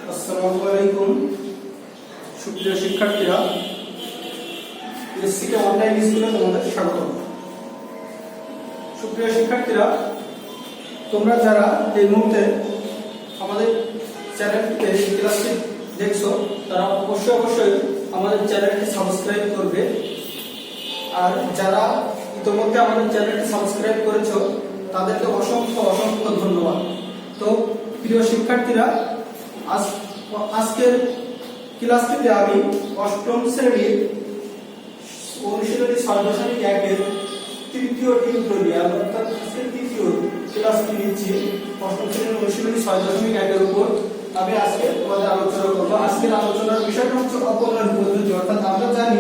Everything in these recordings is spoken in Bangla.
আসসালামু আলাইকুম সুপ্রিয় শিক্ষার্থীরা, এসসিকে অনলাইন স্কুলে তোমাদের স্বাগত। সুপ্রিয় শিক্ষার্থীরা, তোমরা যারা এই মুহূর্তে আমাদের চ্যানেলটিতে ক্লাসটি দেখছো, তারা অবশ্যই আমাদের চ্যানেলটি সাবস্ক্রাইব করবে। আর যারা ইতিমধ্যে আমাদের চ্যানেলটি সাবস্ক্রাইব করেছো, তাদেরকে অসংখ্য ধন্যবাদ। তো প্রিয় শিক্ষার্থীরা, আজকের ক্লাসটিতে আমি অষ্টম শ্রেণীর অনুশীলনী 6.1-এর তৃতীয় টিউটোরিয়াল অর্থাৎ আজকের তৃতীয় ক্লাসটি নিচ্ছি। অষ্টম শ্রেণীর অনুশীলনী 6.1-এর উপর আমি আজকে তোমাদের আলোচনা করবো। আজকের আলোচনার বিষয়টা হচ্ছে অপনয়ন পদ্ধতি। অর্থাৎ আমরা জানি,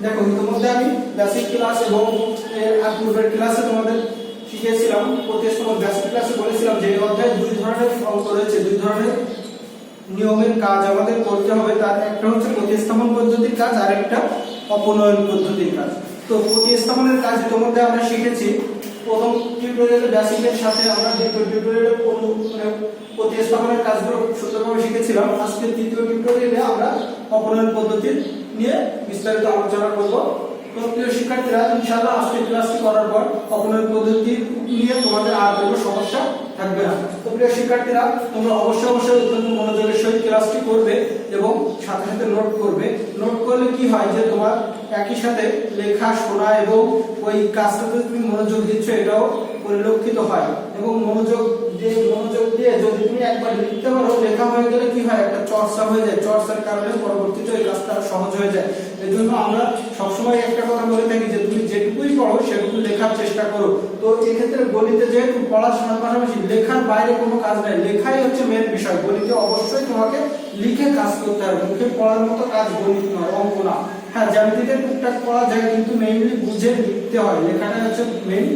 দেখো ইতিমধ্যে আমি বেসিক ক্লাস এবং পূর্বের ক্লাসে তোমাদের শিখিয়েছিলাম, প্রতিস্থাপন বেসিক ক্লাসে বলেছিলাম যে অধ্যায়ে দুই ধরনের অঙ্ক রয়েছে, দুই ধরনের নিয়মের কাজ আমাদের করতে হবে। তার একটা হচ্ছে প্রতিস্থাপন পদ্ধতির কাজ, আর একটা অপনয়ন পদ্ধতির কাজ। তো প্রতিস্থাপনের কাজ ইতিমধ্যে আমরা শিখেছি প্রথম টিউটোরিয়ালে বেসিকের সাথে, আমরা দ্বিতীয় টিউটোরিয়ালে প্রতিস্থাপনের কাজগুলো সুন্দরভাবে শিখেছিলাম। আজকে তৃতীয় টিউটোরিয়ালে আমরা অপনয়ন পদ্ধতি নিয়ে বিস্তারিত আলোচনা করব। তো প্রিয় শিক্ষার্থীরা, ইনশাআল্লাহ আজকের ক্লাসটি করার পর অপনয়ন পদ্ধতি নিয়ে তোমাদের আর কোনো সমস্যা থাকবে না। তো প্রিয় শিক্ষার্থীরা, তোমরা অবশ্যই অত্যন্ত মনোযোগের সহিত ক্লাসটি করবে এবং সাথে সাথে নোট করবে। নোট করলে কি হয় যে তোমার একই সাথে লেখা, শোনা এবং ওই কাজটাতে তুমি মনোযোগ দিচ্ছ, এটাও পরিলক্ষিত হয়। এবং মনোযোগ দিয়ে যদি তুমি একবার লিখতে পারো, লেখা হয়ে গেলে কি হয়, একটা চর্চা হয়ে যায়। চর্চার কারণে পরবর্তীতে ওই কাজটা সহজ হয়ে যায়। এই জন্য আমরা সবসময় একটা কথা বলে থাকি যে তুমি যেটুকুই পড়ো সেটুকু লেখার চেষ্টা করো। তো এক্ষেত্রে গণিতে যেহেতু পড়াশোনার পাশাপাশি লেখার বাইরে কোনো কাজ নেই, লেখাই হচ্ছে মেন বিষয়। গণিতে অবশ্যই তোমাকে লিখে কাজ করতে হবে। মুখে পড়ার মতো কাজ গণিত নয়, অঙ্ক না। হ্যাঁ, জ্যামিতিতে টুকটাক পড়া যায়, কিন্তু মেইনলি বুঝে লিখতে হয়, লেখাটা হচ্ছে মেইন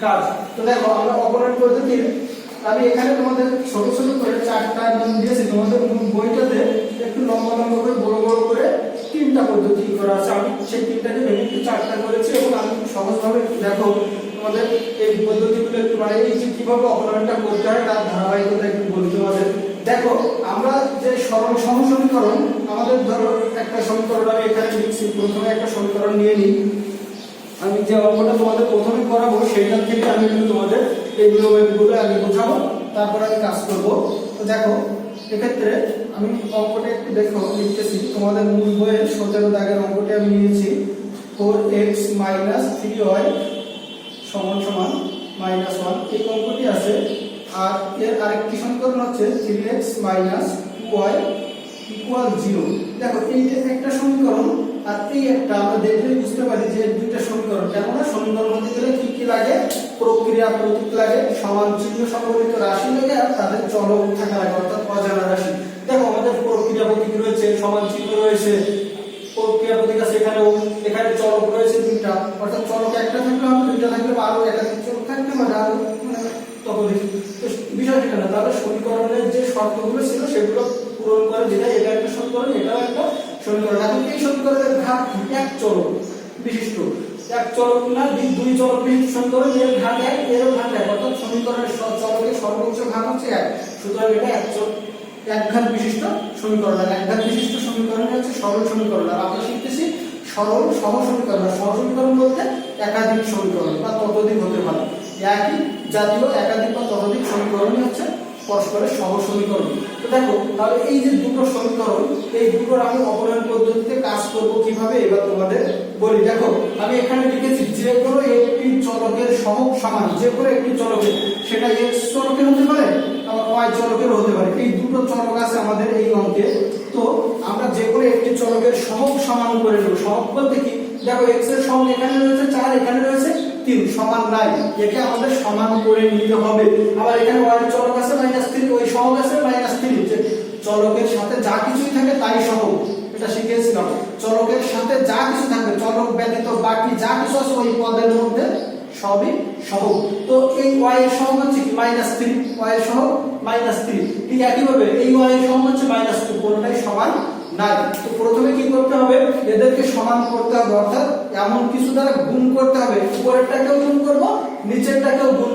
কাজ। তো দেখো, আমরা অপনয়ন পদ্ধতির আমি এখানে তোমাদের ছোট করে 4টা নিয়ম দিয়েছি। তোমাদের বইটাতে একটু লম্বা করে বড় করে 3টা পদ্ধতি করা আছে। আমি সেই 3টাকে ভেঙে একটু 4টা করেছি এবং আমি সহজভাবে দেখো তোমাদের এই পদ্ধতিগুলো একটু মানে এই যে কিভাবে অপনয়নটা করতে হয় তার ধারাবাহিকতা একটু বলি তোমাদের। দেখো, আমরা যে সমীকরণ, আমাদের ধরো একটা সমীকরণ আমি এখানে লিখছি। প্রথমে একটা সমীকরণ নিয়ে নিই। আমি যে অঙ্কটা তোমাদের প্রথমে করাবো সেইখান থেকে আমি তোমাদের এই নিয়মগুলো আগে বোঝাবো, তারপর আমি কাজ করব। তো দেখো, এক্ষেত্রে আমি অঙ্কটা একটু দেখো লিখতেছি। তোমাদের মূল বইয়ের 17 দাগের অঙ্কটা আমি নিয়েছি। 4x - 3y = -1 এই অঙ্কটি আছে। আর এর আরেকটি সমীকরণ হচ্ছে 3x - 2y = 0। দেখো, এই যে একটা সমীকরণ আর এই একটা, আমরা দেখলেই বুঝতে পারি যে দুইটা সমীকরণ। কেননা সমীকরণ হতে গেলে কি লাগে, প্রক্রিয়া প্রতীক লাগে, সমান চিহ্ন সম্পর্কিত রাশি লাগে, আর তাদের চলক থাকা লাগে, অর্থাৎ অজানা রাশি। দেখো, আমাদের প্রক্রিয়া প্রতীক রয়েছে, সমান চিহ্ন রয়েছে, প্রক্রিয়া প্রতীক আছে, এখানে চলক রয়েছে 2টা, অর্থাৎ চলক একটা থাকলে হবে, 2টা থাকলে বা আরো একাধিক চলক থাকলে হবে, আরো তখন বিষয় ঠিক না। তাহলে সমীকরণের যে শর্তগুলো ছিল সেগুলো পূরণ করে যেটা, এটা একটা সমীকরণ, এটাও একটা সমীকরণ। এখন এই সমীকরণের ঘাত এক চলক বিশিষ্ট, এক চলক না দুই চলক বিশিষ্ট সমীকরণ, এর ঘাত 1, এরও ঘাত 1, অর্থাৎ সমীকরণের চলকের সর্বোচ্চ ঘাত হচ্ছে 1। সুতরাং এটা এক ঘাত বিশিষ্ট সমীকরণ। আর এক ঘাত বিশিষ্ট সমীকরণ হচ্ছে সরল সমীকরণ। আর আমরা শিখতেছি সরল সহ সমীকরণ। সহ সমীকরণ বলতে একাধিক সমীকরণ বা ততোধিক হতে পারে। একই জাতীয় একাধিক বা ততোধিক সমীকরণই হচ্ছে পরস্পরের সহ সমীকরণ। তো দেখো, তাহলে এই যে দুটো সমীকরণ, এই দুটোর আমি অপনয়ন পদ্ধতিতে কাজ করব কিভাবে এবার তোমাদের বলি। দেখো, আমি এখানে লিখেছি যে কোনো একটি চলকের সহগ সমান, যে কোনো একটি চলকের, সেটা x চলকের হতে পারে আবার y চলকের হতে পারে। এই দুটো চলক আছে আমাদের এই অঙ্কে। তো আমরা যে কোনো একটি চলকের সহগ সমান করে নেব। সহগ বলতে কি, দেখো x এর সহগ এখানে রয়েছে 4, এখানে রয়েছে 3, সমান নাই, একে আমাদের সমান করে নিতে হবে। আবার এখানে y এর চলক আছে -3, ওই সহগ আছে -3। যে চলকের সাথে যা কিছুই থাকে তাই সহগ, এটা শিখিয়েছিলাম। চলকের সাথে যা কিছু থাকবে, চলক ব্যতীত বাকি যা কিছু আছে ওই পদের মধ্যে সবই সহগ। তো এই y এর সহগ হচ্ছে কি -3, y এর সহগ -3। ঠিক একইভাবে এই y এর সহগ হচ্ছে -2, কোনটাই সমান নাই। তো প্রথমে কি করতে হবে, এদেরকে সমান করতে হবে, অর্থাৎ এমন কিছু দ্বারা গুণ করতে হবে, উপরেরটাকেও গুণ করব নিচেরটাকেও গুণ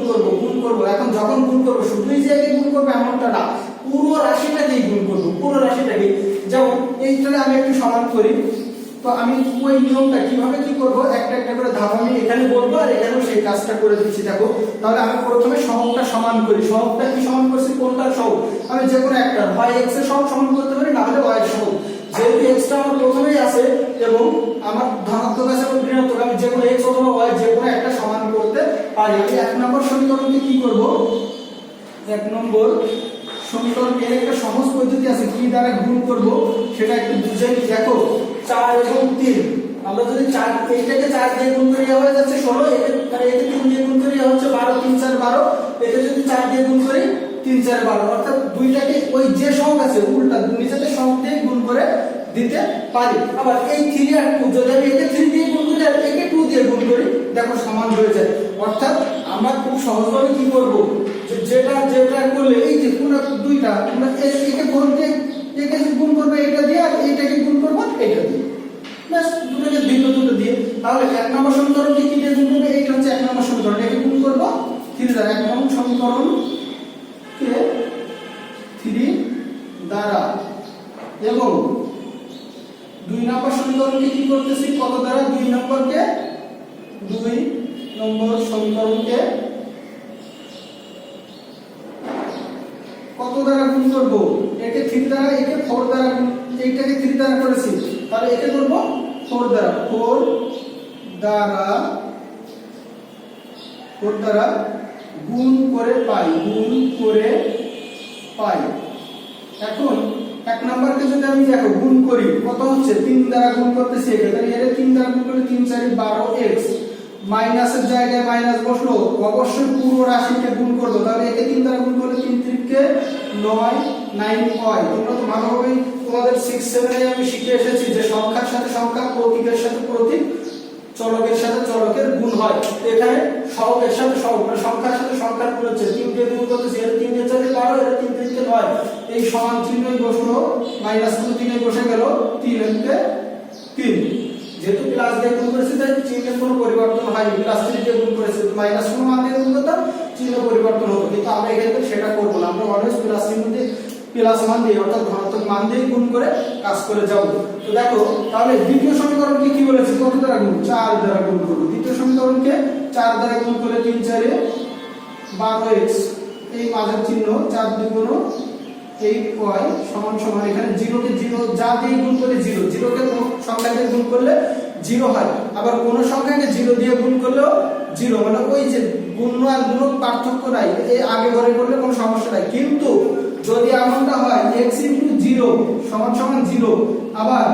করব। এখন যখন গুণ করব শুধুই যে একে গুণ করব এমনটা না, পুরো রাশিটাকেই গুণ করব, পুরো রাশিটাকে। যেমন এইটাকে আমি একটু সমান করি, তো আমি ওই নিয়মটা কিভাবে কি করব, একটা একটা করে ধাপ আমি এখানে বলবো আর এখানেও সেই কাজটা করে দিচ্ছি। দেখো তাহলে আমি প্রথমে সহগটা সমান করি। সহগটা কি সমান করছি, কোনটার সহগ, আমি যে কোনো একটা হয় x এর সহগ সমান করতে পারি, না হলে y এর সহগ। যেহেতু x টা আমার প্রথমেই আছে এবং আমার ধনাত্মক আছে এবং ঋণাত্মক, আমি যে কোনো x অথবা y যে কোনো একটা সমান করতে পারি। আমি এক নম্বর সমীকরণকে কি করব, এক নম্বর সমীকরণ এর একটা সহজ পদ্ধতি আছে, কি দ্বারা গুণ করব সেটা একটু বুঝে নিই। দেখো 4 এবং 3, আমরা যদি 4 এইটাকে 4 দিয়ে গুণ করি হয়ে যাচ্ছে 16, একে মানে একে 3 দিয়ে গুণ করি হচ্ছে 12, 3 4 12, একে যদি 4 দিয়ে গুণ করি 3 4 12, অর্থাৎ দুইটাকে ওই যে সহগ আছে উল্টা নিজেদের সহগ দিয়ে গুণ করে দিতে পারি। আবার এই 3 আর 2 যদি আমি একে 3 দিয়ে গুণ করি আর একে 2 দিয়ে গুণ করি, দেখো সমান হয়ে যায়। অর্থাৎ আমরা খুব সহজভাবে কি করব, যেটা করলে এই যে কোন দুইটা আমরা একে বলতে একে গুণ করবে এটা দিয়ে আর এইটাকে গুণ করব এটা দিয়ে, বাস দুটোকে দুটো দিয়ে। তাহলে এক নম্বর সমীকরণকে কি দিয়ে গুণ করবে, এইটা হচ্ছে এক নম্বর সমীকরণ, একে গুণ করব 3 দ্বারা। এক নম্বর সমীকরণকে 3 দ্বারা এবং 2 নম্বর সমীকরণকে কি করতেছি কত দ্বারা, 2 নম্বর সমীকরণকে কত দ্বারা গুণ করব, একে 3 দ্বারা, একে 4 দ্বারা গুণ, এইটাকে 3 দ্বারা করেছি তাহলে একে করব 4 দ্বারা, 4 দ্বারা গুণ করে পাই। এখন এক নাম্বারকে যদি আমি দেখো গুণ করি কত হচ্ছে, 3 দ্বারা গুণ করতেছি একে, তাহলে এর 3 দ্বারা গুণ করলে 3 4 12x, মাইনাসের জায়গায় মাইনাস বসলো, অবশ্যই পুরো রাশিকে গুণ করব, তাহলে একে 3 দ্বারা গুণ করলে 3 3 কে 9 9 হয়। তোমরা তো ভালোভাবেই তোমাদের 6 7 এ আমি শিখে এসেছি যে সংখ্যার সাথে সংখ্যা, প্রতীকের সাথে প্রতীক, চলকের সাথে চলকের গুণ হয়। তো এখানে সহগের সাথে সহগ মানে সংখ্যার সাথে সংখ্যার গুণ হচ্ছে, 3 দিয়ে গুণ করতেছি, এর 3 দিয়ে 4 12, এর 3 3 কে 9, এই সমান চিহ্নই বসলো, মাইনাস 2 3 এ বসে গেল, 3 কে 3, যেহেতু প্লাস দিয়ে গুণ করেছি তাই চিহ্নের কোনো পরিবর্তন হয়নি, প্লাস 3 দিয়ে গুণ করেছি মাইনাস কোনো মান দিয়ে গুণ করতাম চিহ্ন পরিবর্তন হতো, কিন্তু আমরা এখানে সেটা করব না, আমরা অলওয়েজ প্লাস চিহ্ন দিয়ে প্লাস মান দিয়ে অর্থাৎ ধনাত্মক মান দিয়ে গুণ করে কাজ করে যাব। তো দেখো তাহলে দ্বিতীয় সমীকরণকে কি বলেছি, কত দ্বারা গুণ, 4 দ্বারা গুণ করব। দ্বিতীয় সমীকরণকে 4 দ্বারা গুণ করলে 3 4 এ 12x, এই মাঝের চিহ্ন 4 2 8y সমান সমান, এখানে 0 কে 0 যা দিয়ে গুণ করে 0, 0 কে কোন সংখ্যাকে গুণ করলে 0 হয়, আবার কোন সংখ্যাকে 0 দিয়ে গুণ করলেও 0, মানে ওই যে গুণ আর গুণক পার্থক্য নাই, এই আগে ঘরে করলে কোনো সমস্যা নাই। কিন্তু যদি এমনটা হয় x * 0 সমান সমান 0, আবার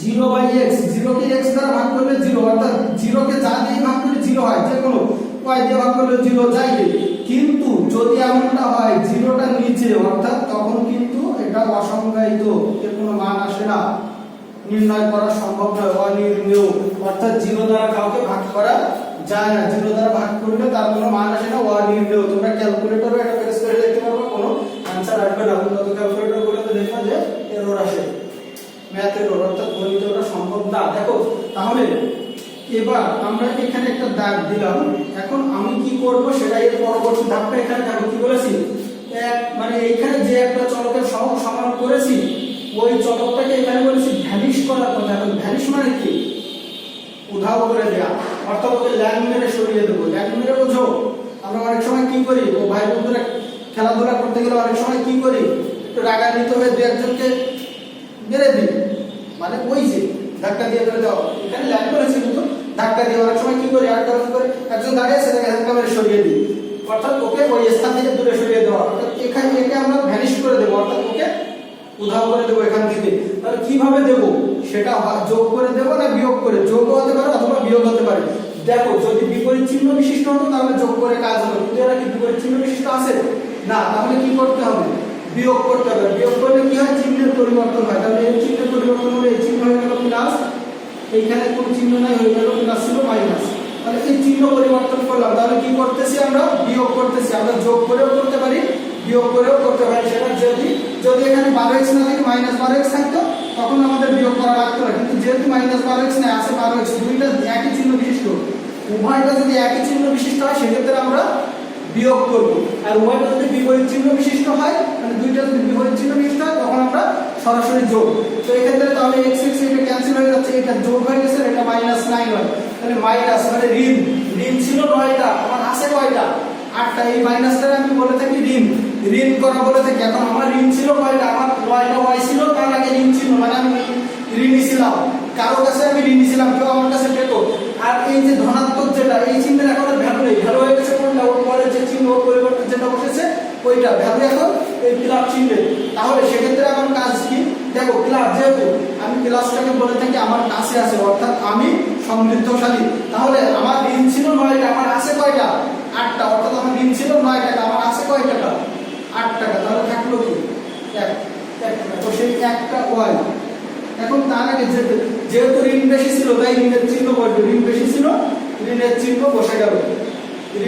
0/x, 0 কে x দ্বারা ভাগ করলে 0, অর্থাৎ 0 কে যা দিয়ে ভাগ করলে 0 হয়, যে কোনো y দিয়ে ভাগ করলে 0 যাইবে। কিন্তু যদি এমনটা হয় 0টা নিচে, অর্থাৎ তখন কিন্তু এটা অসংজ্ঞায়িত, এর কোনো মান আসে না, নির্ণয় করা সম্ভব নয়, অনির্ণেয়, অর্থাৎ 0 দ্বারা কাউকে ভাগ করা যায় না, 0 দ্বারা ভাগ করলে তার কোনো মান আসে না, অনির্ণেয়। তোমরা ক্যালকুলেটরে এটা প্রেস করে দেখতে পারবে, কোনো आंसर আসবে না, উন্নত ক্যালকুলেটর করে তো দেখবা যে এরর আসে, ম্যাথ এরর, অর্থাৎ গণিত ওটা সম্ভব না। দেখো তাহলে এবার আমরা এখানে একটা দাগ দিলাম, এখন আমি কি করব সেটা এর পরবর্তী ধাপটা এখানে দেখো কি বলেছি, মানে এইখানে যে একটা চলকের সহগ সমান করেছি ওই চলকটাকে এখানে বলেছি ভ্যানিশ করার কথা। এখন ভ্যানিশ মানে কি, উধাও করে দেয়া, অর্থাৎ ওকে ল্যান্ড মেরে সরিয়ে দেবো। ল্যান্ড মেরে বোঝো, আমরা অনেক সময় কি করি, ও ভাই বন্ধুরা খেলাধুলা করতে গেলে অনেক সময় কি করি, একটু রাগান্বিত হয়ে দু একজনকে মেরে দিই, মানে ওই যে ধাক্কা দিয়ে ফেলে দাও, এখানে ল্যান্ড করেছি কিন্তু ধাক্কা দিয়ে অনেক সময় কি করি, আরেকটা করে একজন দাঁড়িয়ে আছে তাকে ধাক্কা মেরে সরিয়ে দিই, অর্থাৎ ওকে ওই স্থান থেকে দূরে সরিয়ে দেওয়া, অর্থাৎ এখানে একে আমরা ভ্যানিশ করে দেবো, অর্থাৎ ওকে উধাও করে দেবো এখান থেকে। তাহলে কিভাবে দেবো, সেটা যোগ করে দেবো না বিয়োগ করে, যোগ হতে পারে অথবা বিয়োগ হতে পারে। দেখো যদি বিপরীত চিহ্ন বিশিষ্ট হতো তাহলে যোগ করে কাজ হলো, কিন্তু এরা কি বিপরীত চিহ্ন বিশিষ্ট আছে না, তাহলে কি করতে হবে, বিয়োগ করতে হবে। বিয়োগ করলে কি হয়, চিহ্নের পরিবর্তন হয়, তাহলে এই চিহ্নের পরিবর্তন হলে এই চিহ্ন হয়ে গেল প্লাস, এইখানে কোনো চিহ্ন নাই, হয়ে গেল প্লাস ছিল মাইনাস, তাহলে এই চিহ্ন পরিবর্তন করলাম, তাহলে কি করতেছি আমরা, বিয়োগ করতেছি। আমরা যোগ করেও করতে পারি বিয়োগ করেও করতে পারি, সেটা যদি এখানে 12x না থেকে -12x থাকতো তখন আমাদের বিয়োগ করা লাগতো না, কিন্তু যেহেতু -12x না আছে 12x, দুইটা একই চিহ্ন বিশিষ্ট, উভয়টা যদি একই চিহ্ন বিশিষ্ট হয় সেক্ষেত্রে আমরা বিয়োগ করব। আর উভয়টা যদি বিপরীত চিহ্ন বিশিষ্ট হয়, মানে দুইটা যদি বিপরীত চিহ্ন বিশিষ্ট হয় তখন আমরা সরাসরি যোগ। তো এই ক্ষেত্রে তাহলে x x এটা ক্যান্সেল হয়ে যাচ্ছে, এটা যোগ হয়ে গেছে, এটা -9 হয়, তাহলে মাইনাস মানে ঋণ ছিল 9টা, আমার আছে কয়টা? 8টা। এই মাইনাসটা আমি বলে থাকি ঋণ করা বলে থাকি। এখন আমার ঋণ ছিল কয়টা? আমার 9টা y ছিল, তার আগে ঋণ ছিল, মানে আমি ঋণী ছিলাম, কারো কাছে আমি ঋণী ছিলাম, কেউ আমার কাছে পেত। আর এই যে ধনাত্মক যেটা, এই চিহ্নের এখন ভ্যালু নেই, ভ্যালু হয়ে গেছে কোনটা? ওর পরে যে চিহ্ন পরিবর্তন যেটা বসেছে ওইটা ভ্যালু এখন এই প্লাস চিহ্নে। তাহলে সেক্ষেত্রে আমার কাজ কি? দেখো প্লাস, যেহেতু আমি প্লাসটাকে বলে থাকি আমার কাছে আছে, অর্থাৎ আমি সমৃদ্ধশালী। তাহলে আমার ঋণ ছিল 9টা, আমার আছে কয়টা? 8টা, অর্থাৎ আমার ঋণ ছিল 9 টাকা, আমার আছে কয় টাকা? 8 টাকা। তাহলে থাকলো কি? 1 টাকা। তো সেই 1টা ওয়াই। এখন তার আগে যেহেতু ঋণ বেশি ছিল তাই ঋণের চিহ্ন বসবে, ঋণ বেশি ছিল ঋণের চিহ্ন বসে গেল,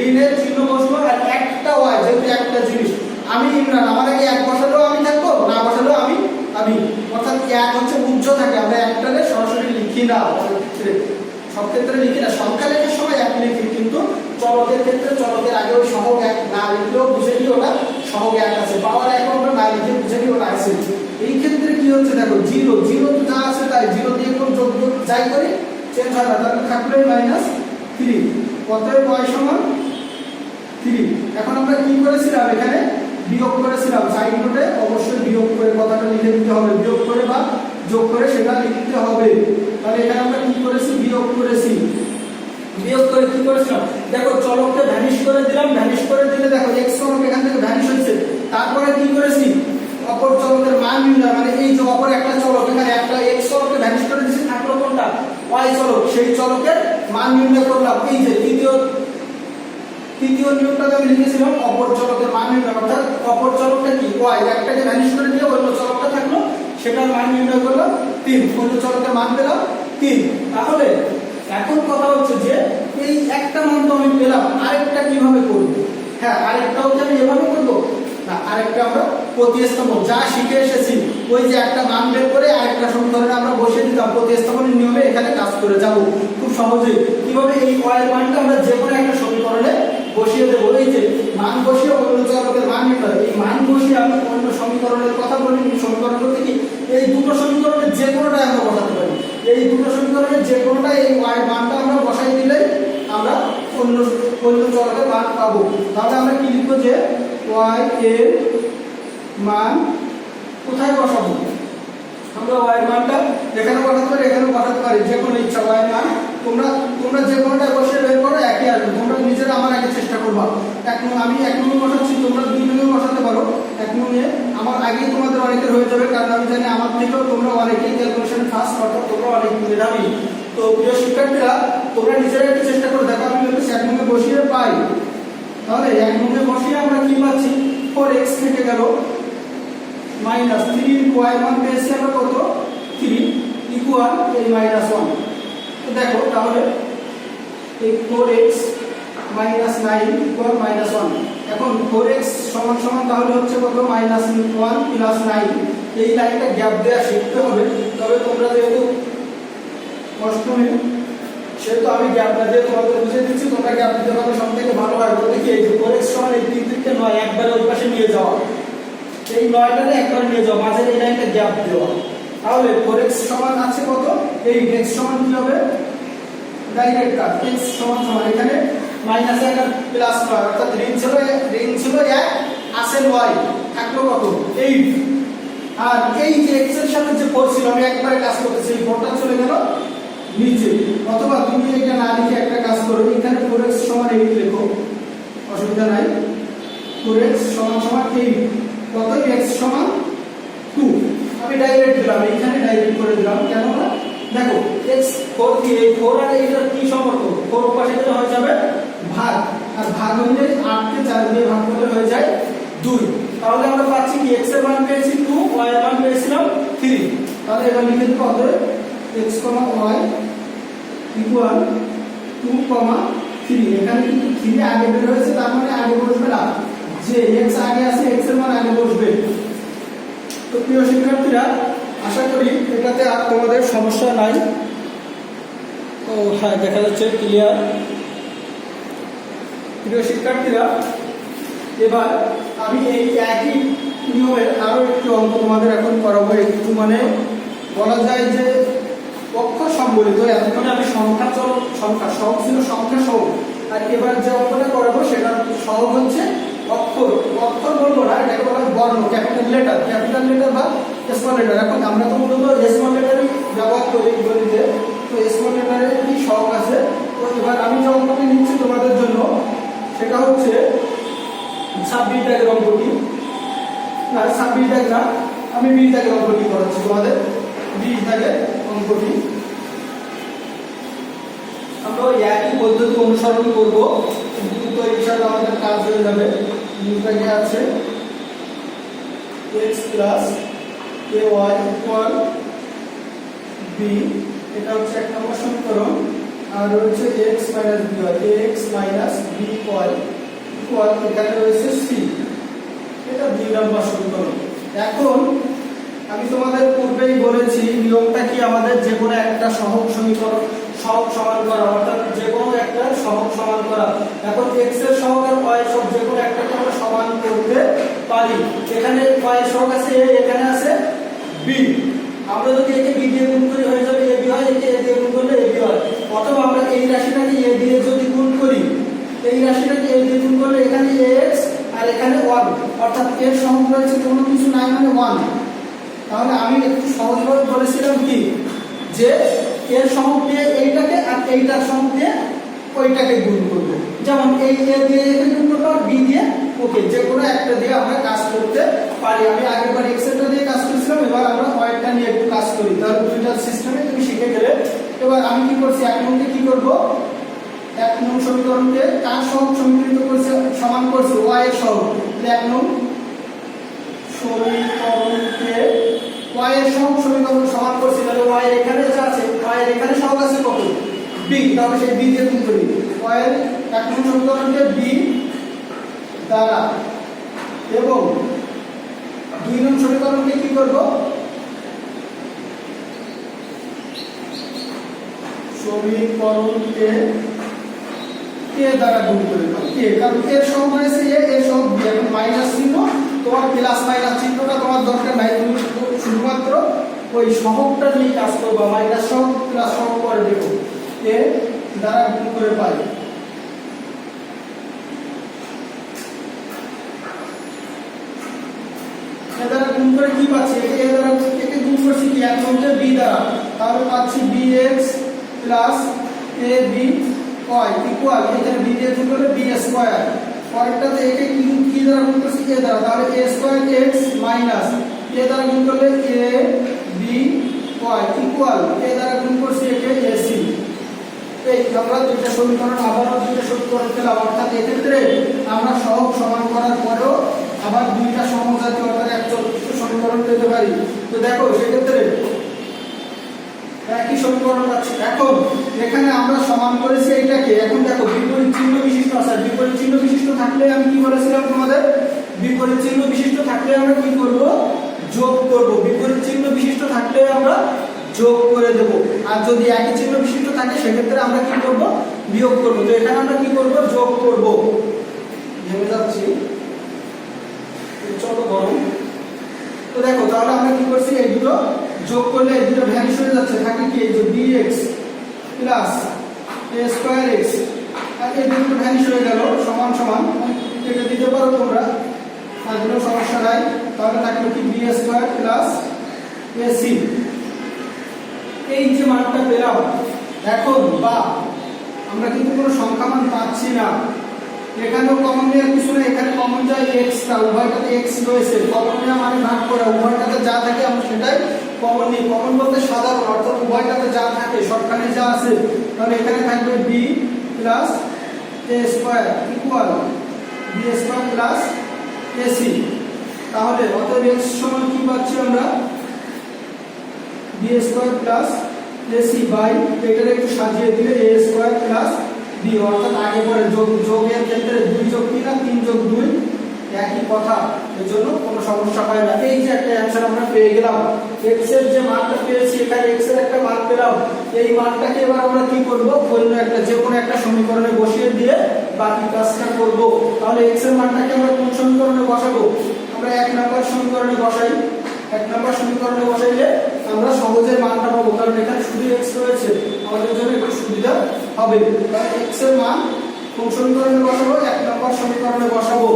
ঋণের চিহ্ন বসলো। আর 1টা ওয়াই, যেহেতু একটা জিনিস, আমি ইমরান, আমার আগে 1 বসালেও আমি থাকবো, না বসালেও আমি, অর্থাৎ 1 হচ্ছে উজ্জ্ব থাকে, আমরা 1টাকে সরাসরি লিখি না, সব ক্ষেত্রে লিখি না। সংখ্যা লেখার সময় 1 লিখি, কিন্তু চলকের ক্ষেত্রে চলকের আগে ওই সহগ 1 না লিখলেও বুঝে নিই ওটা সহগ 1 আছে, পাওয়ার 1 আমরা না লিখে বুঝে নিই ওটা আছে। এই ক্ষেত্রে কি হচ্ছে দেখো, 0 তো যা আছে তাই, 0 দিয়ে কোন যোগ যাই করি চেঞ্জ হয় না, তাহলে থাকলো -3। অতএব y সমান 3। এখন আমরা কি করেছিলাম? এখানে বিয়োগ করেছিলাম, সাইড নোটে অবশ্যই বিয়োগ করে কথাটা লিখে দিতে হবে, বিয়োগ করে বা যোগ করে সেটা লিখতে হবে। তাহলে এখানে আমরা কি করেছি? বিয়োগ করেছি। বিয়োগ করে কি করেছিলাম? দেখো চলককে ভ্যানিশ করে দিলাম, ভ্যানিশ করে দিলে দেখো x চলক এখান থেকে ভ্যানিশ হচ্ছে। তারপরে কি করেছি? অপর চলকের মান নির্ণয়, মানে এই যে অপর একটা চলক, এখানে একটা x চলককে ভ্যানিশ করে দিয়েছি, থাকলো কোনটা? y চলক, সেই চলকের মান নির্ণয় করলাম। এই যে তৃতীয় নিয়মটাকে আমি লিখেছিলাম অপর চলকের মান নির্ণয়, অর্থাৎ অপর চলকটা কি? y, একটাকে ভ্যানিশ করে দিয়ে অন্য চলকটা থাকলো, সেটার মান নির্ণয় করলাম 3, অন্য চলকের মান পেলাম 3। তাহলে এখন কথা হচ্ছে যে এই একটা মান তো আমি পেলাম, আরেকটা কিভাবে করব? হ্যাঁ, আরেকটাও কি আমি এভাবে করব না, আরেকটা আমরা প্রতিস্থাপন যা শিখে এসেছি, ওই যে একটা মান বের করে আরেকটা সমীকরণে আমরা বসিয়ে দিতাম, প্রতিস্থাপনের নিয়মে এখানে কাজ করে যাব খুব সহজেই। কিভাবে? এই y এর মানটা আমরা যে কোনো একটা সমীকরণে বসিয়ে দেবো। এই যে মান বসিয়ে অন্য চলকের মান নির্ণয়, এই মান বসিয়ে আমি অন্য সমীকরণের কথা বলি। সমীকরণ বলতে কি? এই দুটো সমীকরণের যে কোনোটাই আমরা বসাতে পারি, এই দুটো সমীকরণের যে কোনোটা, এই y এর মানটা আমরা বসাই দিলে আমরা অন্য চলকের মান পাবো। তাহলে আমরা কি লিখবো? যে y এর মান কোথায় বসাবো? আমরা y এর মানটা এখানে বসাতে পারি, এখানে বসাতে পারি, যে কোনো ইচ্ছা y এর মান তোমরা যে কোনোটা বসে বের করো, একই আসবে। তোমরা নিজেরা আমার আগে চেষ্টা করবা। আমি 1 নং বসাচ্ছি, তোমরা 2 নং বসাতে পারো। 1 নং এ আমার আগেই তোমাদের অনেকের হয়ে যাবে, কারণ আমি জানি আমার থেকেও তোমরা অনেকেই ক্যালকুলেশন ফাস্ট, অর্থাৎ তোমরা অনেক মেধাবী। তো প্রিয় শিক্ষার্থীরা, তোমরা নিজেরা একটু চেষ্টা করে দেখো। আমি যদি 1 নং এ বসিয়ে পাই, তাহলে 1 নং এ বসিয়ে আমরা কি পাচ্ছি? 4x থেকে গেল -3 y মান পেয়েছি আমরা কত? 3 ইকুয়াল এই -1। তো দেখো তাহলে এই 4x - 9 ইকুয়াল -1। এখন 4x সমান সমান তাহলে হচ্ছে কত? -1 প্লাস 9। এই লাইনটা গ্যাপ দেওয়া শিখতে হবে। তবে তোমরা যেহেতু অষ্টমে, সেহেতু আমি গ্যাপটা দিয়ে তোমাদের বুঝিয়ে দিচ্ছি, তোমরা গ্যাপ দিতে পারলে সব থেকে ভালো হয়। বলতে কি, এই যে 4x সমান এই 3 থেকে 9 একবারে ওই পাশে নিয়ে যাওয়া, এই 9টাকে একবার নিয়ে যাওয়া, মাঝের এই লাইনটা গ্যাপ দেওয়া। তাহলে 4x সমান আছে কত? এই x সমান কি হবে? ডাইরেক্ট কাট, x সমান এখানে -1 আর +9, অর্থাৎ ঋণ ছিল 1, আছে 9, থাকলো কত? 8। আর এই যে x এর সাথে যে 4 ছিল, আমি একবারে কাজ করতেছি, এই 4টা চলে গেল নিচে। অথবা তুমি এটা না লিখে একটা কাজ করো, এখানে 4x সমান 8 লেখো, অসুবিধা নাই। 4x সমান 8, কত? x সমান 2। আমি ডাইরেক্ট দিলাম, এখানে ডাইরেক্ট করে দিলাম। কেন না? দেখো x 4 কি, এই 4 আর এইটার কি সম্পর্ক? 4 পাশে গেলে হয়ে যাবে ভাগ, আর ভাগ হইলে 8 কে 4 দিয়ে ভাগ করলে হয়ে যায় 2। তাহলে আমরা পাচ্ছি কি? x এর মান পেয়েছি 2, y এর মান পেয়েছিলাম 3। তাহলে এবার লিখে দেব অতএব x, y ইকুয়াল 2, 3। এখানে কিন্তু 3 আগে বের হয়েছে, তার মানে আগে বসবে না, যে x আগে আছে x এর মান আগে বসবে। তো শিক্ষার্থীরা, আশা করি এটাতে আর তোমাদের সমস্যা নাই। ও হ্যাঁ, দেখা যাচ্ছে ক্লিয়ার। প্রিয় শিক্ষার্থীরা, এবার আমি এই একই নিয়মের আরো একটি অঙ্ক তোমাদের এখন করাবো। একটু মানে বলা যায় যে অক্ষর সম্বলিত। এতক্ষণে আমি সংখ্যা সহগ ছিল, সংখ্যা সহগ। আর এবার যে অঙ্কটা করাবো সেটা সহগ হচ্ছে অক্ষর। অক্ষর বলবো না, এটাকে বলা হয় বর্ণ, ক্যাপিটাল লেটার বা স্মল লেটার। এখন আমরা তো মূলত স্মল লেটারই ব্যবহার করি গণিতে, তো স্মল লেটারের কি সহগ আছে। তো এবার আমি যে অঙ্কটি নিচ্ছি তোমাদের জন্য সেটা হচ্ছে 26 দাগের অঙ্কটি। না, 26 দাগ না, আমি 20 দাগের অঙ্কটি করাচ্ছি তোমাদের। 20 দাগের অঙ্কটি আমরা একই পদ্ধতি অনুসরণ করব, দ্রুত ইনশাআল্লাহ আমাদের কাজ হয়ে যাবে। নিউটাকে আছে x plus ky equal b, এটা হচ্ছে এক নম্বর সমীকরণ। আর রয়েছে x minus b, x minus b equal এখানে রয়েছে c, এটা 2 নম্বর সমীকরণ। এখন আমি তোমাদের পূর্বেই বলেছি নিয়মটা কি, আমাদের যে কোনো একটা সহগ সমীকরণ সহগ সমান করা, অর্থাৎ যে কোনো একটা সহগ সমান করা। এখন x এর সহগ আর y এর সহগ যে কোনো একটাকে আমরা সমান করতে পারি। এখানে y এর সহগ আছে a, এখানে আছে b। আমরা যদি একে b দিয়ে গুণ করি হয়ে যাবে ab হয়, একে a দিয়ে গুণ করলে ab হয়। অথবা আমরা এই রাশিটাকে a দিয়ে যদি গুণ করি, এই রাশিটাকে a দিয়ে গুণ করলে এখানে ax আর এখানে 1, অর্থাৎ এর সহগ রয়েছে কোনো কিছু নাই মানে 1। তাহলে আমি একটু সহজভাবে বলেছিলাম কি, যে এর সহগ দিয়ে এইটাকে আর এইটার সহগ দিয়ে ওইটাকে গুণ করব। যেমন এই a দিয়ে একে গুণ করব আর b দিয়ে ওকে, যে কোনো একটা দিয়ে আমরা কাজ করতে পারি। আমি আগেরবার x এরটা দিয়ে কাজ করেছিলাম, এবার আমরা y টা নিয়ে একটু কাজ করি, তাহলে দুইটা সিস্টেমে তুমি শিখে গেলে। এবার আমি কি করছি, এক নম্বরে কি করব, এক নং সমীকরণকে কার সহগ সমীকৃত করছে, সমান করছে y এর সহগ। এক নং সমীকরণকে y এর সহগ সমীকরণ সমান করছি, তাহলে y এখানে যা আছে, y এর এখানে সহগ আছে কত, b, তাহলে সেই b দিয়ে গুণ করি। y এর এক নং সমীকরণকে b দ্বারা, এবং 2 নং সমীকরণকে কি করব, সমীকরণকে k দ্বারা গুণ করে দাও। k, কারণ এর সহগ রয়েছে a, এর সহগ b। এখন মাইনাস চিহ্ন, তোমার প্লাস মাইনাস চিহ্নটা তোমার দরকার নাই, তুমি শুধুমাত্র ওই সহগটা নিয়ে কাজ করবা। মাইনাস সহগ প্লাস সহগ করে দেবো, a দ্বারা গুণ করে পাই। a দ্বারা গুণ করে কি পাচ্ছি, a দ্বারা একে গুণ করছি কি, এক নম্বরে b দ্বারা, তাহলে পাচ্ছি bx plus ab y equal, এখানে b দিয়ে গুণ করলে b স্কয়ার। পরেরটাতে একে কি দ্বারা গুণ করছি, a দ্বারা, তাহলে a square x minus a দ্বারা গুণ করলে a b y equal, a দ্বারা গুণ করছি একে ac। এই আমরা দুইটা সমীকরণ আবারও দুইটা সমীকরণ পেলাম, অর্থাৎ এক্ষেত্রে আমরা সহগ সমান করার পরেও আবার দুইটা সমজাতীয় অর্থাৎ একচল সমীকরণ পেতে পারি। তো দেখো সেক্ষেত্রে একই সমীকরণ পাচ্ছি। এখন এখানে আমরা সমান করেছি এইটাকে, এখন দেখো বিপরীত চিহ্ন বিশিষ্ট আছে। বিপরীত চিহ্ন বিশিষ্ট থাকলে আমি কি বলেছিলাম তোমাদের, বিপরীত চিহ্ন বিশিষ্ট থাকলে আমরা কি করব, যোগ করব। বিপরীত চিহ্ন বিশিষ্ট থাকলে আমরা যোগ করে দেব। আর যদি একই চিহ্ন বিশিষ্ট থাকে সেক্ষেত্রে আমরা কি করব, বিয়োগ করব। তো এখানে আমরা কি করব, যোগ করব। ভেবে যাচ্ছি, চলো গরম। তো দেখো তাহলে আমরা কি করছি, এই দুটো যোগ করলে এই দুটো ভ্যানিশ হয়ে যাচ্ছে, থাকে কি, এই যে bx plus a square x, আর এই দুটো ভ্যানিশ হয়ে গেল, সমান সমান কেটে দিতে পারো তোমরা, আর কোনো সমস্যা নাই। তাহলে থাকলো কি, b স্কয়ার প্লাস ac। এই যে মানটা পেলাম, এখন বা আমরা কিন্তু কোনো সংখ্যা মান পাচ্ছি না, এখানেও কমন নেওয়ার কিছু নেই, এখানে কমন যায় x টা, উভয়টাতে x রয়েছে, কমন নেওয়া মানে ভাগ করা, উভয়টাতে যা থাকে আমরা সেটাই কমন নিই। কমন বলতে সাধারণ, অর্থাৎ উভয়টাতে যা থাকে সবখানে যা আছে, তাহলে এখানে থাকবে b plus a square equal b square plus ac। তাহলে অতএব x সমান কি পাচ্ছি আমরা, b square plus ac by, এটাকে একটু সাজিয়ে দিলে a স্কয়ার প্লাস b, অর্থাৎ আগে পরে যোগের ক্ষেত্রে 2 যোগ 3 আর 3 যোগ 2 একই একই কথা, এর জন্য কোনো সমস্যা হয় না। এই যে একটা অ্যান্সার আমরা পেয়ে গেলাম, x এর যে মানটা পেয়েছি, এখানে x এর একটা মান পেলাম, এই মানটাকে এবার আমরা কি করব, অন্য একটা যে কোনো একটা সমীকরণে বসিয়ে দিয়ে বাকি কাজটা করব। তাহলে x এর মানটাকে আমরা কোন সমীকরণে বসাবো, আমরা 1 নম্বর সমীকরণে বসাই। 1 নম্বর সমীকরণে বসাইলে আমরা সহজে মানটা পাবো, কারণ এখানে শুধু x রয়েছে, আমাদের জন্য একটু সুবিধা হবে। তাহলে x এর মান কোন সমীকরণে বসাবো, 1 নম্বর সমীকরণে বসাবো।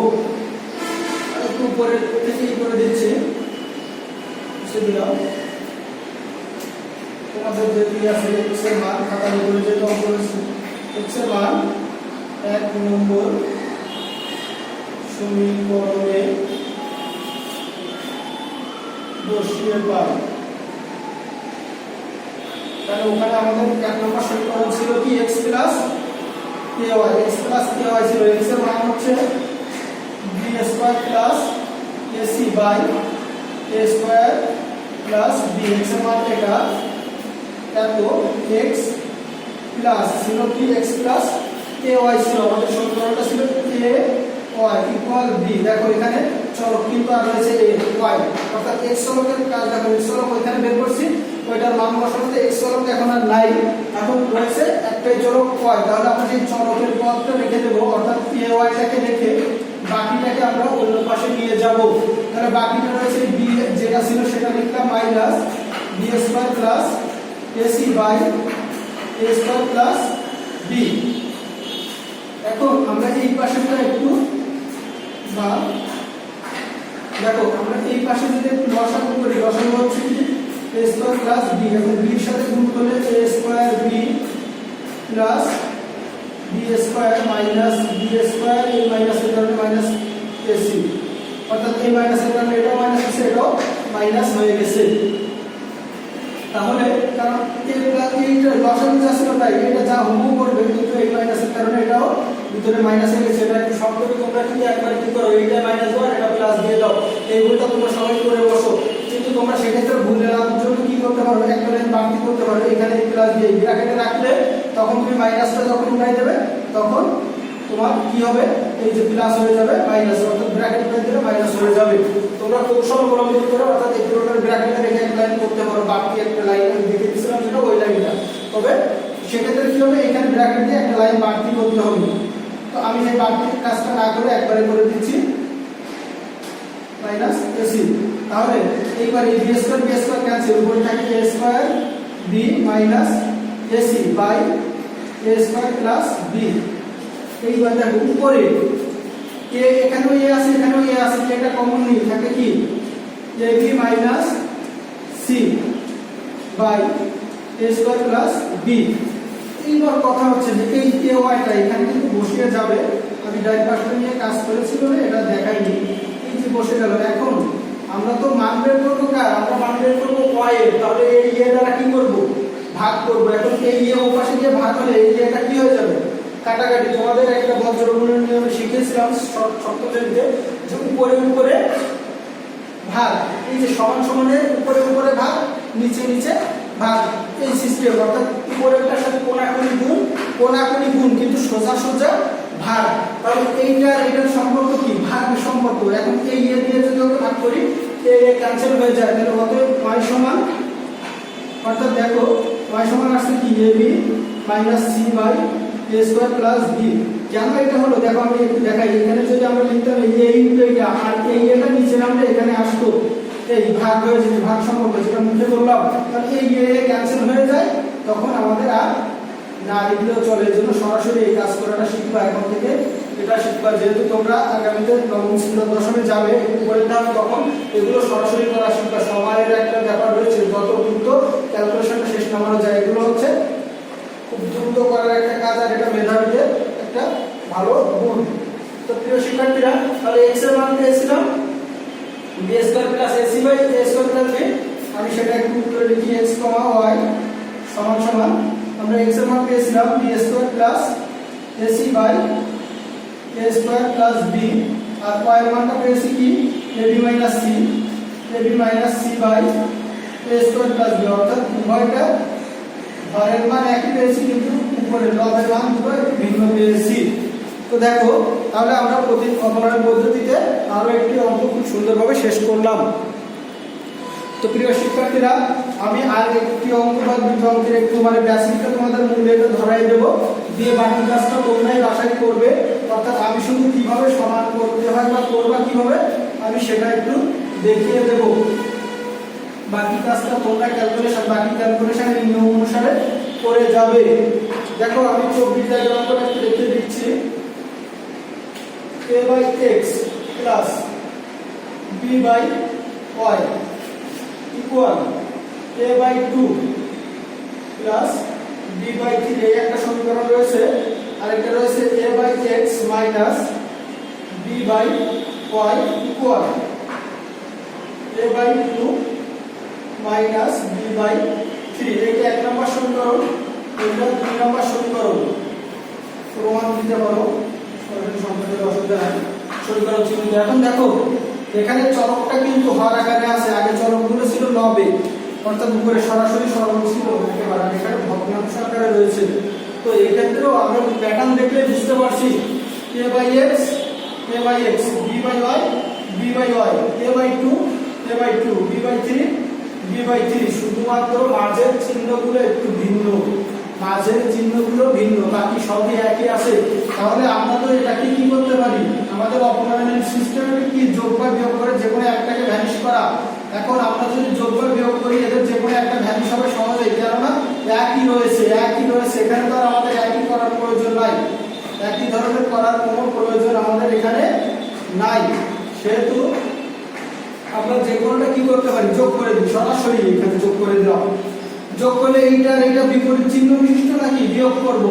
একটু উপরে থেকেই করে দিচ্ছি, তোমাদের যে দিয়ে আছে x এর মান খাতার উপরে যে কম করেছি, x এর মান 1 নম্বর সমীকরণে বসিয়ে পাই। তাহলে ওখানে আমাদের 1 নম্বর সমীকরণ ছিল কি, x plus ky, x plus ky ছিল, x এর মান হচ্ছে b square plus ac by a square plus b, x এর মান এটা এত, x প্লাস ছিল কি, x প্লাস ky ছিল, আমাদের সমীকরণটা ছিল ky ইকুয়াল b। দেখো এখানে চলক কিন্তু আর রয়েছে y, অর্থাৎ x চলকের কাজ দেখো, x চলক ওইখানে বের করছি, ওইটার মান বসাতে x চলক এখন আর নাই, এখন রয়েছে একটাই চলক y। তাহলে আমরা এই চলকের পদটা রেখে দেব, অর্থাৎ ky টাকে রেখে বাকিটাকে আমরা অন্য পাশে নিয়ে যাব। তাহলে বাকিটা রয়েছে b, যেটা ছিল সেটা লিখলাম minus b square plus ac by a square plus b। এখন আমরা এই পাশেটা একটু বা দেখো, আমরা এই পাশে যদি একটু লসাগু করি, লসাগু হচ্ছে কি a স্কয়ার প্লাস b, এখন b এর সাথে গুণ করলে a square b plus b square minus b square, এই মাইনাসের কারণে মাইনাস ac, অর্থাৎ এই মাইনাসের কারণে এটাও মাইনাস আছে, এটাও মাইনাস হয়ে গেছে। তাহলে কারণ এইটা লসাগু যা ছিল তাই, এটা যা হুবহু করবে, কিন্তু এই মাইনাসের কারণে এটাও ভিতরে মাইনাস হয়ে গেছে। এটা একটু শর্ট করে তোমরা কি একবার কি করো, এইটা মাইনাস দাও, এটা প্লাস দিয়ে দাও, এইগুলোটা তোমরা সবাই করে বসো। কিন্তু তোমরা সেক্ষেত্রে ভুল নেওয়ার জন্য কি করতে পারো, একটা লাইন বাড়তি করতে পারো, এখানে প্লাস দিয়ে ব্র্যাকেটে রাখলে তখন তুমি মাইনাসটা যখন উঠাই দেবে তখন তোমার কি হবে, এই যে প্লাস হয়ে যাবে মাইনাস, অর্থাৎ ব্র্যাকেট উঠাই দিলে মাইনাস হয়ে যাবে। তোমরা কৌশল অবলম্বন করো, অর্থাৎ এই পুরোটার ব্র্যাকেটে রেখে এক লাইন করতে পারো, বাকি একটা লাইন আমি দেখে দিয়েছিলাম যেটা ওই লাইনটা। তবে সেক্ষেত্রে কি হবে, এখানে ব্র্যাকেট দিয়ে একটা লাইন বাড়তি করতে হবে। তো আমি এই বাড়তি কাজটা না করে একবারে করে দিচ্ছি মাইনাস ac। তাহলে এইবার এই b স্কয়ার ক্যান্সেল, উপরে থাকে a square b minus ac by a square plus b। এইবার দেখো উপরে a, এখানেও a আছে, এখানেও a আছে, এটা কমন নিয়ে থাকে কি ab minus c by a square plus b। এইবার কথা হচ্ছে যে এই ky টা এখানে কিন্তু বসিয়ে যাবে, আমি ডাইরেক্ট পাশে নিয়ে কাজ করেছিল না, এটা দেখাইনি, এই যে বসে গেল। এখন আমরা তো মান বের করব, আমরা মান বের করব y এর, তাহলে এই a দ্বারা কি করব, ভাগ করব। এখন এই a ও পাশে গিয়ে ভাগ হলে এই এটা কি হয়ে যাবে, কাটাকাটি। তোমাদের একটা বজ্রগুণের নিয়মে শিখেছিলাম ষষ্ঠ শ্রেণীতে, যে উপরে উপরে ভাগ, এই যে সমান সমানের উপরে উপরে ভাগ, নিচে নিচে ভাগ, এই সিস্টেম। অর্থাৎ উপরেরটার সাথে কোণাকুণি গুণ, কোণাকুণি গুণ, কিন্তু সোজা সোজা ভাগ। তাহলে এইটার এটার সম্পর্ক কি, ভাগ সম্পর্ক। এখন এই এ দিয়ে যদি ওকে ভাগ করি, এ ক্যান্সেল হয়ে যায়, তাহলে অতএব y সমান, অর্থাৎ দেখো y সমান আসছে কি ab minus c by a square plus b। কেন এটা হলো দেখো, আমি একটু দেখাই। এখানে যদি আমরা লিখতাম এই a ইনটু এটা, আর এই এটা নিচে নামলে এখানে আসতো, এই ভাগ হয়ে যেত, ভাগ সম্পর্ক যেটা মুখে বললাম, তাহলে এই a ক্যান্সেল হয়ে যায়, তখন আমাদের আর না লিখলেও চলে। এর জন্য সরাসরি এই কাজ করাটা শিখবা, এখন থেকে এটা শিখবা। যেহেতু তোমরা আগামীতে নবম শ্রেণী দশমে যাবে, একটু পরীক্ষা হবে, তখন এগুলো সরাসরি করা শিখবা। সময়ের একটা ব্যাপার রয়েছে, যত দ্রুত ক্যালকুলেশনটা শেষ নামানো যায়, এগুলো হচ্ছে খুব দ্রুত করার একটা কাজ, আর এটা মেধাবীদের একটা ভালো গুণ। তো প্রিয় শিক্ষার্থীরা, তাহলে x এর মান পেয়েছিলাম b square plus ac by a square plus b। আমি সেটা একটু উত্তরে লিখি, x y সমান সমান, আমরা x এর মান পেয়েছিলাম b square plus ac by a square plus b, আর y এর মানটা পেয়েছি কি ab minus c by a square plus b। অর্থাৎ উভয়টা হরের মান একই পেয়েছি, কিন্তু উপরে লবের মান দুটো একটু ভিন্ন পেয়েছি। তো দেখো, তাহলে আমরা অপনয়ন পদ্ধতিতে আরো একটি অঙ্ক খুব সুন্দরভাবে শেষ করলাম। তো প্রিয় শিক্ষার্থীরা, আমি আর একটি অঙ্ক বা দুটি অঙ্কের একটু বেসিকটা তোমাদের মূল্যে ধরাই দেবো, দিয়ে বাকি কাজটা তোমরাই বাসায় করবে। অর্থাৎ আমি শুধু কিভাবে সমান করতে হয় বা করবা কিভাবে আমি সেটা একটু দেখিয়ে দেব। বাকি কাজটা তোমরা বাকি ক্যালকুলেশনের নিয়ম অনুসারে করে যাবে। দেখো আমি 24 দাগের অঙ্কটা একটু দেখে দিচ্ছি। a/x plus b/y equal a/2 plus b/3, এই একটা সমীকরণ রয়েছে। আর একটা রয়েছে a/x minus b/y equal a/2 minus b/3, এটা এক নম্বর সমীকরণ। এটা 2 নম্বর সমীকরণ। প্রমাণ দিতে পারো, সরাসরি সম্পর্কে অসুবিধা নাই, সমীকরণ চিহ্নিত। এখন দেখো এখানে চলকটা কিন্তু হর আকারে আছে, আগে চলকগুলো ছিল লবে, অর্থাৎ উপরে সরাসরি সরল ছিল, একেবারে এখানে ভগ্নাংশ আকারে রয়েছে। তো এই ক্ষেত্রেও আমরা প্যাটার্ন দেখলে বুঝতে পারছি a/x b/y b/y a/2 a/2 b/3 b/3, শুধুমাত্র মাঝের চিহ্নগুলো একটু ভিন্ন, মাঝের চিহ্নগুলো ভিন্ন, বাকি সবই একই আছে। তাহলে আমরা তো এটাকে কি করতে পারি, আমাদের অপারেন্ট সিস্টেমে কি যোগ বা বিয়োগ করে যে কোনো একটাকে ভ্যানিশ করা। এখন আমরা যদি যোগ বা বিয়োগ করি এদের যে কোনো একটা ভ্যানিশ হবে সহজেই, কেননা একই রয়েছে। এখানে তো আর আমাদের একই করার প্রয়োজন নাই, একই ধরনের করার কোনো প্রয়োজন আমাদের এখানে নাই। সেহেতু আমরা যে কোনোটা কি করতে পারি, যোগ করে দিই, সরাসরি এখানে যোগ করে দিলাম। যোগ করলে এইটা বিপরীত চিহ্ন বিশিষ্ট নাকি বিয়োগ করব,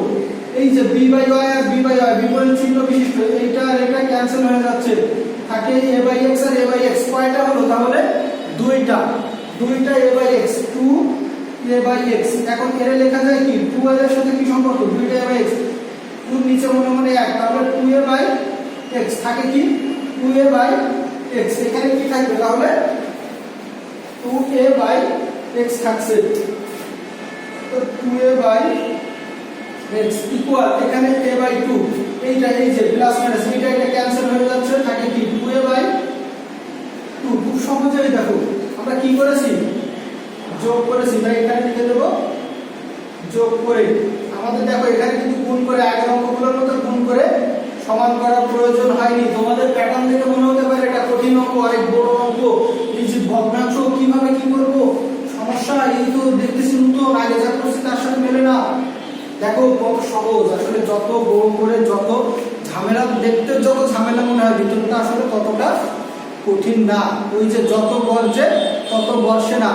এই যে b/y আর b/y বিপরীত চিহ্ন বিশিষ্ট, এইটা আর এটা ক্যান্সেল হয়ে যাচ্ছে, থাকে a/x আর a/x। কয়টা হলো তাহলে? দুইটা a/x 2a/x। এখন এর লেখা যায় কি 2 এর সাথে কি সম্পর্ক, দুইটা a/x, 2 নিচে মনে মনে 1, তাহলে 2a/x থাকে কি 2a/x। এখানে কি থাকবে তাহলে 2a/x থাকছে। তো 2a/x ইকুয়াল এখানে a/2, এইটা এই যে প্লাস মাইনাস এটা ক্যান্সেল হয়ে যাচ্ছে, থাকে কি 2a/2। খুব সহজেই দেখো আমরা কি করেছি, যোগ করেছি, তাই এখানে লিখে দেব যোগ করে। আমাদের দেখো এখানে কিন্তু গুণ করে, আগের অঙ্কগুলোর মতো গুণ করে সমান করার প্রয়োজন হয়নি। তোমাদের প্যাটার্ন দেখে মনে হতে পারে এটা কঠিন অঙ্ক, অনেক বড় অঙ্ক, এই যে ভগ্নাংশ কিভাবে কি করব, সমস্যা এই তো দেখতেছি নতুন, আগে যা করছি তার সাথে মেলে না। দেখো কত সহজ, আসলে যত বড় করে যত ঝামেলা, দেখতে যত ঝামেলা মনে হয় ভিতরটা আসলে ততটা কঠিন না। ওই যে যত গর্জে তত বর্ষে না,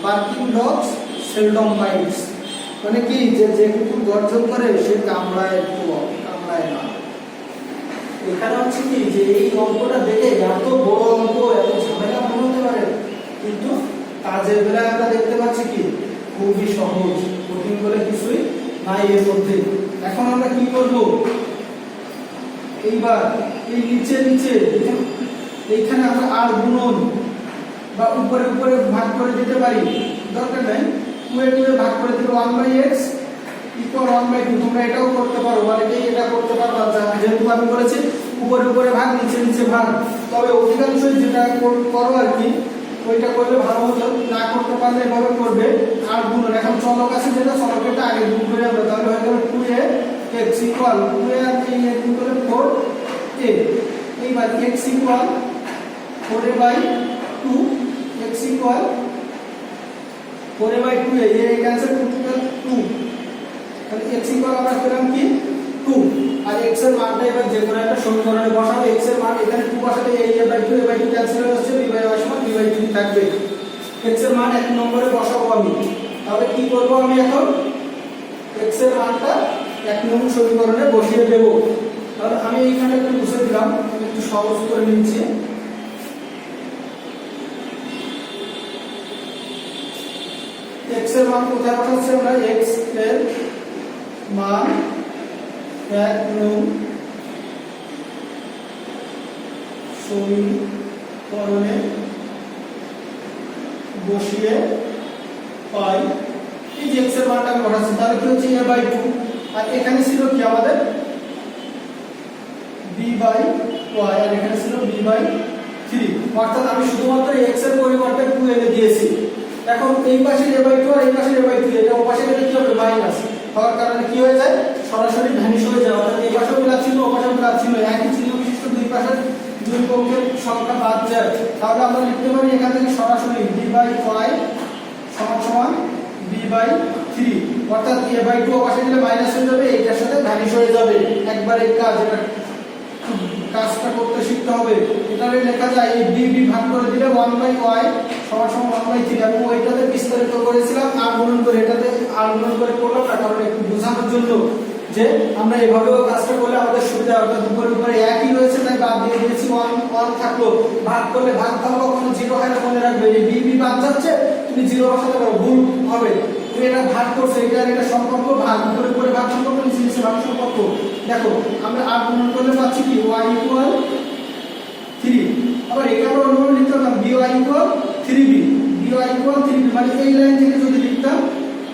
বার্কিং ডগস সেলডম বাইটস, মানে কি যে কুকুর গর্জন করে সে কামড়ায় না। এখানে হচ্ছে কি যে এই অঙ্কটা দেখে এত বড় অঙ্ক, এত ঝামেলা মনে হতে পারে, কিন্তু কাজের বেলায় আমরা দেখতে পাচ্ছি কি খুবই সহজ, কঠিন বলে কিছুই নাই এর মধ্যে। এখন আমরা কি করব, এইবার এই নিচে এইখানে আমরা আর গুণন বা উপরে ভাগ করে দিতে পারি, দরকার নেই 2 ভাগ করে দিলে 1/x ইকুয়াল 1/2। তোমরা এটাও করতে পারো, অনেকেই এটা করতে পারবা, যেহেতু আমি বলেছি উপরে ভাগ নিচে ভাগ। তবে অধিকাংশই যেটা করো আর কি ওইটা করলে ভালো হতো, না করতে পারলে এভাবে করবে আর গুণন। এখন চলক আছে যেটা, চলকটা আগে গুণ করে আমরা, তাহলে হয়ে যাবে 2a/x ইকুয়াল 2a আর 3 এর গুণ করলে 4a। এইবার x equal 4a/2, x equal 4a/2, এই ক্যান্সেল করতে 2, তাহলে x ইকুয়াল আমরা পেলাম কি 2। আর x এর মানটা এবার যে কোনো একটা সমীকরণে বসাবো। x এর মান এখানে 2 বসালে a/2 ক্যান্সেল হয়ে যাচ্ছে, b/y সমান b/3 থাকবে। x এর মান 1 নম্বরে বসাবো আমি, তাহলে কি করব আমি এখন x এর মানটা 1 নং সমীকরণে বসিয়ে দেব। তাহলে আমি এখানে একটু মুছে দিলাম, একটু সহজ করে নিচ্ছি। x এর মান কোথায় বসাচ্ছি আমরা, x এর মান 1 নং সমীকরণে বসিয়ে পাই। এই যে x এর মানটা আমি বসাচ্ছি, তাহলে কি হচ্ছে a/2, আর এখানে ছিল কি আমাদের b/y y আর এখানে ছিল b/3। অর্থাৎ আমি শুধুমাত্র x এর পরিবর্তে 2 এনে দিয়েছি। এখন এই পাশে a/2 আর এই পাশে a/3, এটা ওপাশে গেলে কি হবে মাইনাস হওয়ার কারণে কি হয়ে যায় সরাসরি ভ্যানিশ হয়ে যায়। অর্থাৎ এই পাশেও প্লাস চিহ্ন ও পাশেও প্লাস চিহ্ন, একই চিহ্ন বিশিষ্ট দুই পাশের দুই পক্ষের সংখ্যা বাদ যায়। তাহলে আমরা লিখতে পারি এখান থেকে সরাসরি b/y সমান b/3। অর্থাৎ a/2 ওপাশে গেলে মাইনাস হয়ে যাবে, এইটার সাথে ভ্যানিশ হয়ে যাবে। একবার এই কাজটা করতে শিখতে হবে। এটারে লেখা যায় এই b ভাগ করে দিলে 1/y সমান 1/3। আমি ওইটাতে বিস্তারিত করেছিলাম আর গুণন করে, এটাতে আর গুণন করে করলাম না, কারণ একটু বোঝানোর জন্য যে আমরা এভাবেও কাজটা করলে আমাদের সুবিধা। অর্থাৎ উপরে একই রয়েছে তাই বাদ দিয়ে দিয়েছি, 1 থাকলো। ভাগ করলে ভাগফল কখনো 0 হয় না, মনে রাখবে। এই b বাদ যাচ্ছে, তুমি 0 বসাতে পারো, ভুল হবে। তুমি এটা ভাগ করছো, এটা সম্পর্ক ভাগ, উপরে ভাগ সম্পর্ক, নিচে ভাগ সম্পর্ক। দেখো আমরা আর গুণন করলে পাচ্ছি কি y = 3। আবার এটা আমরা অনুমান লিখতে পারতাম by = 3b, by = 3b, মানে এই লাইন থেকে যদি লিখতাম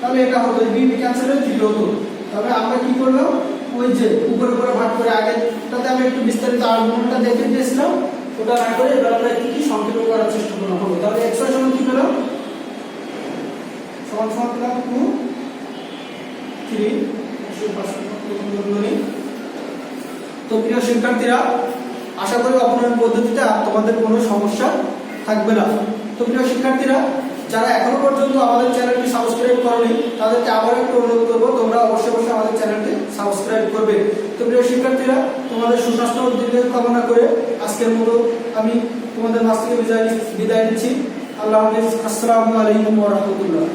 তাহলে এটা হতো b ক্যান্সেল হয়ে 3 হতো। তবে আমরা কি করলাম, ওই যে উপরে ভাগ করে আগেটাতে আমি একটু বিস্তারিত আর্গুমেন্টটা দেখে দিয়েছিলাম, ওটা না করে এবার আমরা কি সংক্ষেপ করার চেষ্টা করলাম হবে। তাহলে x সমান কি পেলাম, সমান পেলাম 2 3 তো প্রিয় শিক্ষার্থীরা, আশা করি অপনয়ন পদ্ধতিতে আর তোমাদের কোনো সমস্যা থাকবে না। তো প্রিয় শিক্ষার্থীরা, যারা এখনো পর্যন্ত আমাদের চ্যানেলটি সাবস্ক্রাইব করনি তাদেরকে আবার একটু অনুরোধ করবো, তোমরা অবশ্যই আমাদের চ্যানেলটি সাবস্ক্রাইব করবে। তো প্রিয় শিক্ষার্থীরা, তোমাদের সুস্বাস্থ্য ও দীর্ঘায়ু কামনা করে আজকের মতো আমি তোমাদের মাঝ থেকে বিদায় নিচ্ছি। আল্লাহ হাফেজ। আসসালামু আলাইকুম ওয়া রাহমাতুল্লাহ।